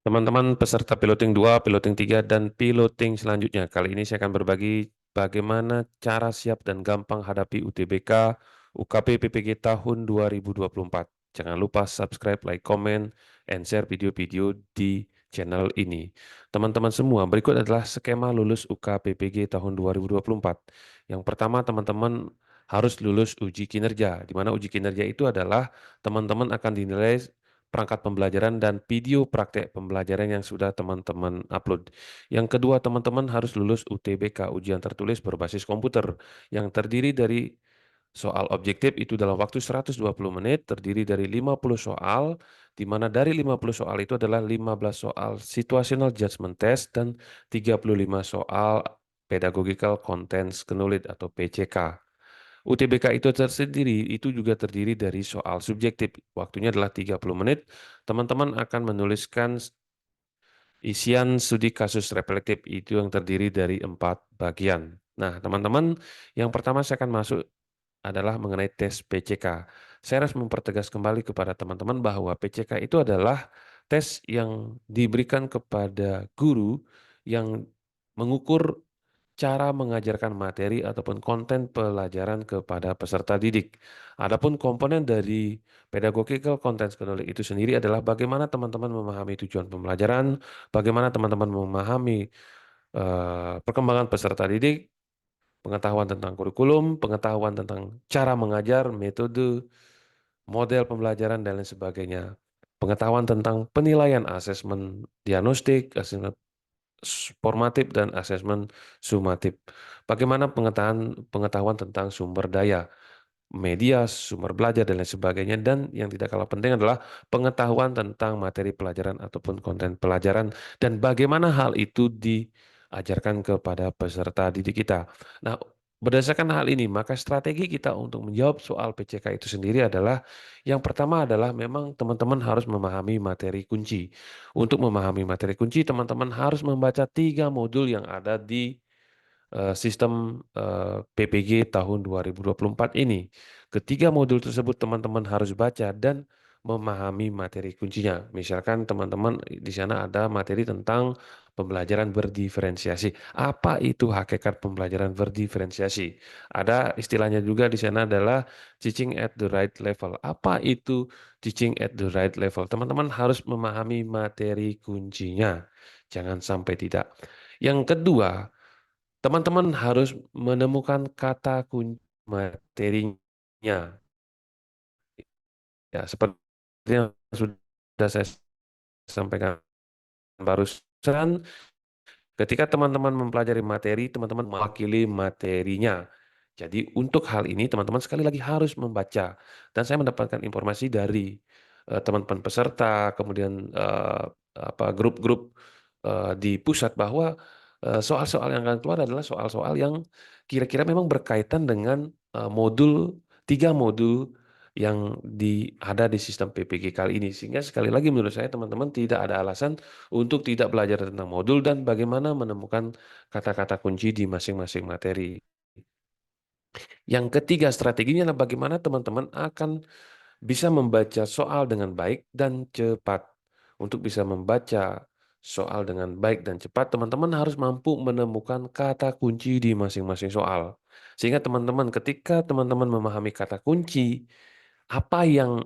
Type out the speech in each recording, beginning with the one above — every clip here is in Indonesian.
Teman-teman peserta piloting 2, piloting 3, dan piloting selanjutnya. Kali ini saya akan berbagi bagaimana cara siap dan gampang hadapi UTBK UKP PPG tahun 2024. Jangan lupa subscribe, like, comment, and share video-video di channel ini. Teman-teman semua, berikut adalah skema lulus UKPPG tahun 2024. Yang pertama, teman-teman harus lulus uji kinerja, di mana uji kinerja itu adalah teman-teman akan dinilai perangkat pembelajaran dan video praktek pembelajaran yang sudah teman-teman upload. Yang kedua, teman-teman harus lulus UTBK, ujian tertulis berbasis komputer, yang terdiri dari soal objektif itu dalam waktu 120 menit, terdiri dari 50 soal, di mana dari 50 soal itu adalah 15 soal situational judgment test dan 35 soal pedagogical contents knowledge atau PCK. UTBK itu juga terdiri dari soal subjektif. Waktunya adalah 30 menit. Teman-teman akan menuliskan isian studi kasus reflektif itu yang terdiri dari 4 bagian. Nah, teman-teman, yang pertama saya akan masuk adalah mengenai tes PCK. Saya harus mempertegas kembali kepada teman-teman bahwa PCK itu adalah tes yang diberikan kepada guru yang mengukur cara mengajarkan materi ataupun konten pelajaran kepada peserta didik. Adapun komponen dari pedagogical content knowledge itu sendiri adalah bagaimana teman-teman memahami tujuan pembelajaran, bagaimana teman-teman memahami perkembangan peserta didik, pengetahuan tentang kurikulum, pengetahuan tentang cara mengajar, metode, model pembelajaran, dan lain sebagainya. Pengetahuan tentang penilaian asesmen diagnostik, asesmen formatif dan asesmen sumatif. Bagaimana pengetahuan tentang sumber daya, media, sumber belajar, dan lain sebagainya. Dan yang tidak kalah penting adalah pengetahuan tentang materi pelajaran ataupun konten pelajaran dan bagaimana hal itu diajarkan kepada peserta didik kita. Nah, berdasarkan hal ini, maka strategi kita untuk menjawab soal PCK itu sendiri adalah yang pertama adalah memang teman-teman harus memahami materi kunci. Untuk memahami materi kunci, teman-teman harus membaca 3 modul yang ada di sistem PPG tahun 2024 ini. Ketiga modul tersebut teman-teman harus baca dan memahami materi kuncinya. Misalkan teman-teman di sana ada materi tentang pembelajaran berdiferensiasi. Apa itu hakikat pembelajaran berdiferensiasi? Ada istilahnya juga di sana adalah teaching at the right level. Apa itu teaching at the right level? Teman-teman harus memahami materi kuncinya. Jangan sampai tidak. Yang kedua, teman-teman harus menemukan kata kunci materinya. Ya, seperti yang sudah saya sampaikan barusan, ketika teman-teman mempelajari materi, teman-teman mewakili materinya. Jadi untuk hal ini teman-teman sekali lagi harus membaca. Dan saya mendapatkan informasi dari teman-teman peserta, kemudian grup-grup di pusat bahwa soal-soal yang akan keluar adalah soal-soal yang kira-kira memang berkaitan dengan modul 3 modul yang ada di sistem PPG kali ini. Sehingga sekali lagi menurut saya teman-teman tidak ada alasan untuk tidak belajar tentang modul dan bagaimana menemukan kata-kata kunci di masing-masing materi. Yang ketiga strateginya adalah bagaimana teman-teman akan bisa membaca soal dengan baik dan cepat. Untuk bisa membaca soal dengan baik dan cepat, teman-teman harus mampu menemukan kata kunci di masing-masing soal. Sehingga teman-teman ketika teman-teman memahami kata kunci, apa yang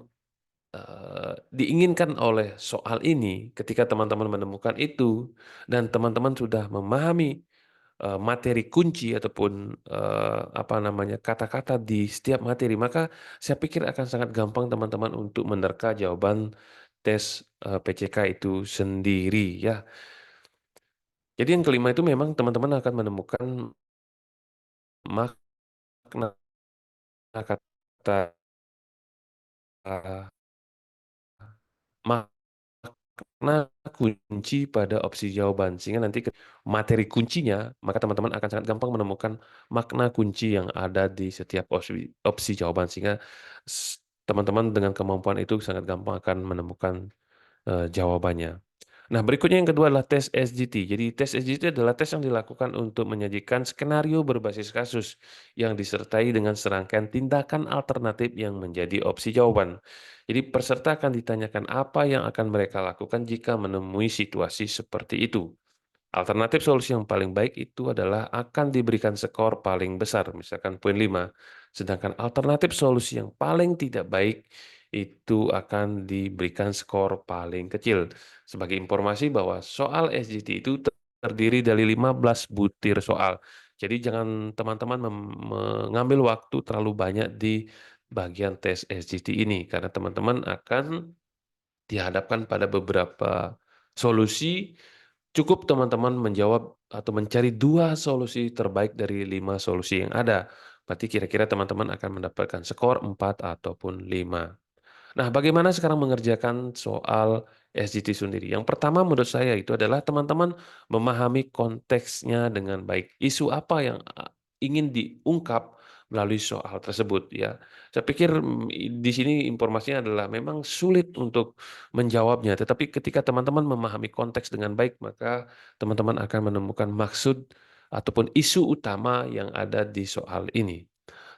diinginkan oleh soal ini, ketika teman-teman menemukan itu, dan teman-teman sudah memahami materi kunci ataupun apa namanya kata-kata di setiap materi, maka saya pikir akan sangat gampang teman-teman untuk menerka jawaban tes PCK itu sendiri ya. Jadi yang kelima itu memang teman-teman akan menemukan makna kata makna kunci pada opsi jawaban sehingga nanti materi kuncinya maka teman-teman akan sangat gampang menemukan makna kunci yang ada di setiap opsi jawaban sehingga teman-teman dengan kemampuan itu sangat gampang akan menemukan jawabannya. Nah, berikutnya yang kedua adalah tes SGT. Jadi, tes SGT adalah tes yang dilakukan untuk menyajikan skenario berbasis kasus yang disertai dengan serangkaian tindakan alternatif yang menjadi opsi jawaban. Jadi, peserta akan ditanyakan apa yang akan mereka lakukan jika menemui situasi seperti itu. Alternatif solusi yang paling baik itu adalah akan diberikan skor paling besar, misalkan poin 5. Sedangkan alternatif solusi yang paling tidak baik itu akan diberikan skor paling kecil. Sebagai informasi bahwa soal SGT itu terdiri dari 15 butir soal. Jadi jangan teman-teman mengambil waktu terlalu banyak di bagian tes SGT ini karena teman-teman akan dihadapkan pada beberapa solusi. Cukup teman-teman menjawab atau mencari 2 solusi terbaik dari 5 solusi yang ada. Berarti kira-kira teman-teman akan mendapatkan skor 4 ataupun 5. Nah, bagaimana sekarang mengerjakan soal SGT sendiri? Yang pertama menurut saya itu adalah teman-teman memahami konteksnya dengan baik. Isu apa yang ingin diungkap melalui soal tersebut ya. Saya pikir di sini informasinya adalah memang sulit untuk menjawabnya, tetapi ketika teman-teman memahami konteks dengan baik, maka teman-teman akan menemukan maksud ataupun isu utama yang ada di soal ini.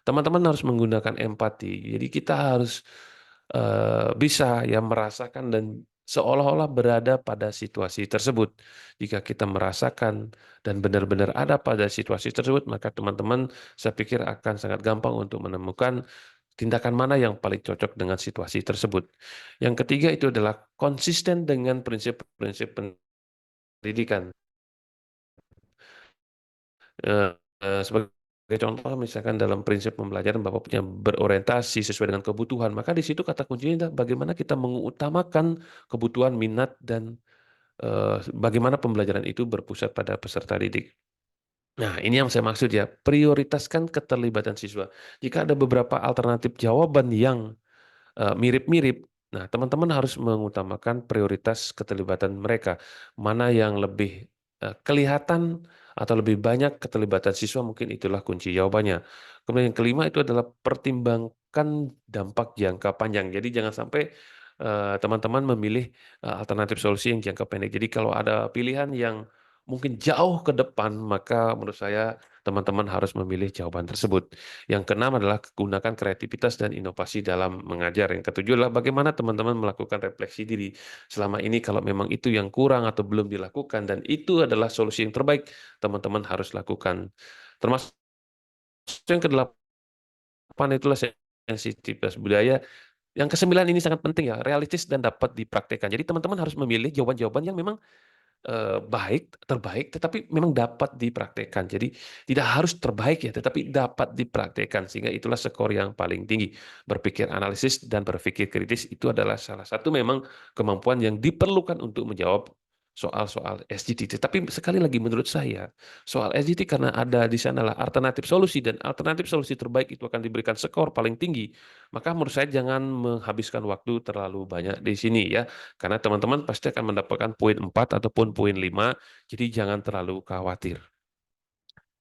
Teman-teman harus menggunakan empati. Jadi kita harus bisa ya merasakan dan seolah-olah berada pada situasi tersebut. Jika kita merasakan dan benar-benar ada pada situasi tersebut, maka teman-teman saya pikir akan sangat gampang untuk menemukan tindakan mana yang paling cocok dengan situasi tersebut. Yang ketiga itu adalah konsisten dengan prinsip-prinsip pendidikan. Eh, Sebagai contoh, misalkan dalam prinsip pembelajaran Bapak punya berorientasi sesuai dengan kebutuhan, maka di situ kata kuncinya adalah bagaimana kita mengutamakan kebutuhan, minat, dan bagaimana pembelajaran itu berpusat pada peserta didik. Nah, ini yang saya maksud ya, prioritaskan keterlibatan siswa. Jika ada beberapa alternatif jawaban yang mirip-mirip. Nah, teman-teman harus mengutamakan prioritas keterlibatan mereka. Mana yang lebih kelihatan atau lebih banyak keterlibatan siswa, mungkin itulah kunci jawabannya. Kemudian yang kelima itu adalah pertimbangkan dampak jangka panjang. Jadi jangan sampai teman-teman memilih alternatif solusi yang jangka pendek. Jadi kalau ada pilihan yang mungkin jauh ke depan, maka menurut saya teman-teman harus memilih jawaban tersebut. Yang keenam adalah gunakan kreativitas dan inovasi dalam mengajar. Yang ketujuh adalah bagaimana teman-teman melakukan refleksi diri. Selama ini kalau memang itu yang kurang atau belum dilakukan dan itu adalah solusi yang terbaik, teman-teman harus lakukan. Termasuk yang kedelapan itulah sensitivitas budaya. Yang kesembilan ini sangat penting ya, realistis dan dapat dipraktekkan. Jadi teman-teman harus memilih jawaban-jawaban yang memang baik, terbaik, tetapi memang dapat dipraktekkan. Jadi tidak harus terbaik ya, tetapi dapat dipraktekkan sehingga itulah skor yang paling tinggi. Berpikir analisis dan berpikir kritis itu adalah salah satu memang kemampuan yang diperlukan untuk menjawab soal-soal SGT. Tapi sekali lagi menurut saya, soal SGT karena ada di sanalah alternatif solusi dan alternatif solusi terbaik itu akan diberikan skor paling tinggi. Maka menurut saya jangan menghabiskan waktu terlalu banyak di sini ya. Karena teman-teman pasti akan mendapatkan poin 4 ataupun poin 5, jadi jangan terlalu khawatir.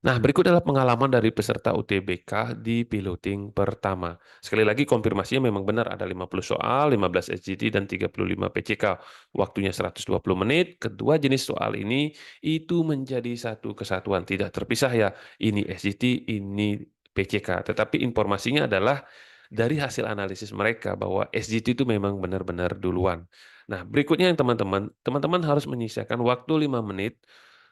Nah, berikut adalah pengalaman dari peserta UTBK di piloting pertama. Sekali lagi konfirmasinya memang benar ada 50 soal, 15 SGT dan 35 PCK. Waktunya 120 menit. Kedua jenis soal ini itu menjadi satu kesatuan, tidak terpisah ya. Ini SGT, ini PCK. Tetapi informasinya adalah dari hasil analisis mereka bahwa SGT itu memang benar-benar duluan. Nah, berikutnya yang teman-teman harus menyisakan waktu 5 menit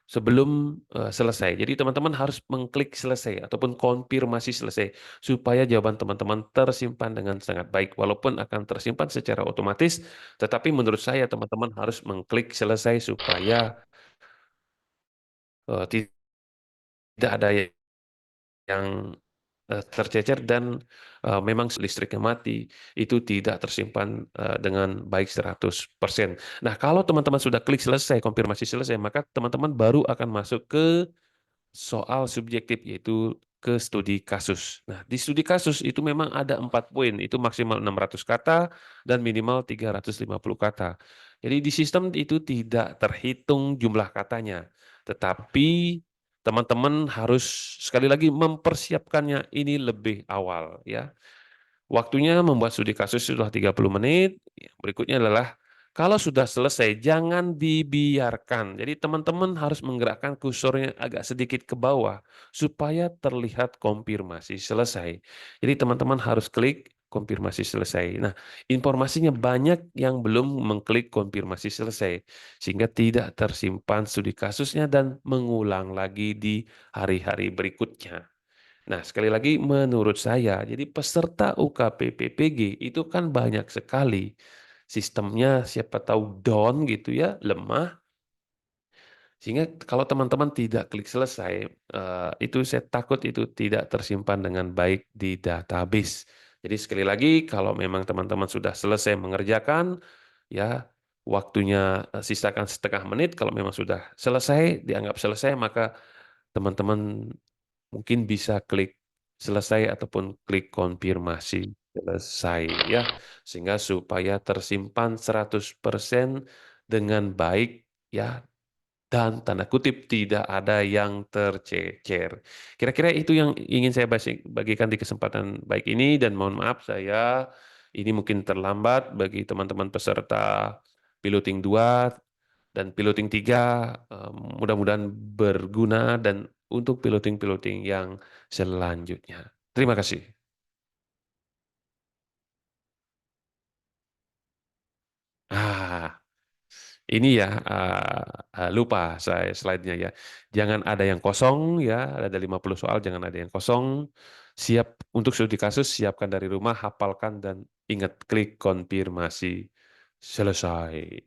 sebelum selesai. Jadi teman-teman harus mengklik selesai ataupun konfirmasi selesai supaya jawaban teman-teman tersimpan dengan sangat baik. Walaupun akan tersimpan secara otomatis, tetapi menurut saya teman-teman harus mengklik selesai supaya tidak ada yang tercecer dan memang listriknya mati, itu tidak tersimpan dengan baik 100%. Nah, kalau teman-teman sudah klik selesai, konfirmasi selesai, maka teman-teman baru akan masuk ke soal subjektif yaitu ke studi kasus. Nah, di studi kasus itu memang ada 4 poin, itu maksimal 600 kata dan minimal 350 kata. Jadi di sistem itu tidak terhitung jumlah katanya, tetapi teman-teman harus sekali lagi mempersiapkannya ini lebih awal ya. Waktunya membuat studi kasus sudah 30 menit. Berikutnya adalah Kalau sudah selesai, jangan dibiarkan. Jadi teman-teman harus menggerakkan kursornya agak sedikit ke bawah supaya terlihat konfirmasi selesai. Jadi teman-teman harus klik konfirmasi selesai. Nah, informasinya banyak yang belum mengklik konfirmasi selesai sehingga tidak tersimpan studi kasusnya dan mengulang lagi di hari-hari berikutnya. Nah, sekali lagi menurut saya, jadi peserta UKP PPG itu kan banyak sekali. Sistemnya siapa tahu down gitu ya, lemah. Sehingga kalau teman-teman tidak klik selesai, itu saya takut itu tidak tersimpan dengan baik di database. Jadi sekali lagi, kalau memang teman-teman sudah selesai mengerjakan, ya waktunya sisakan setengah menit. Kalau memang sudah selesai, dianggap selesai, maka teman-teman mungkin bisa klik selesai ataupun klik konfirmasi selesai ya, sehingga supaya tersimpan 100% dengan baik ya, dan tanda kutip tidak ada yang tercecer. Kira-kira itu yang ingin saya bagikan di kesempatan baik ini, dan mohon maaf saya ini mungkin terlambat bagi teman-teman peserta piloting 2 dan piloting 3. Mudah-mudahan berguna dan untuk piloting-piloting yang selanjutnya. Terima kasih. Ah, ini ya, lupa saya slide-nya ya. Jangan ada yang kosong ya, ada 50 soal, jangan ada yang kosong. Siap untuk studi kasus, siapkan dari rumah, hafalkan dan ingat klik konfirmasi selesai.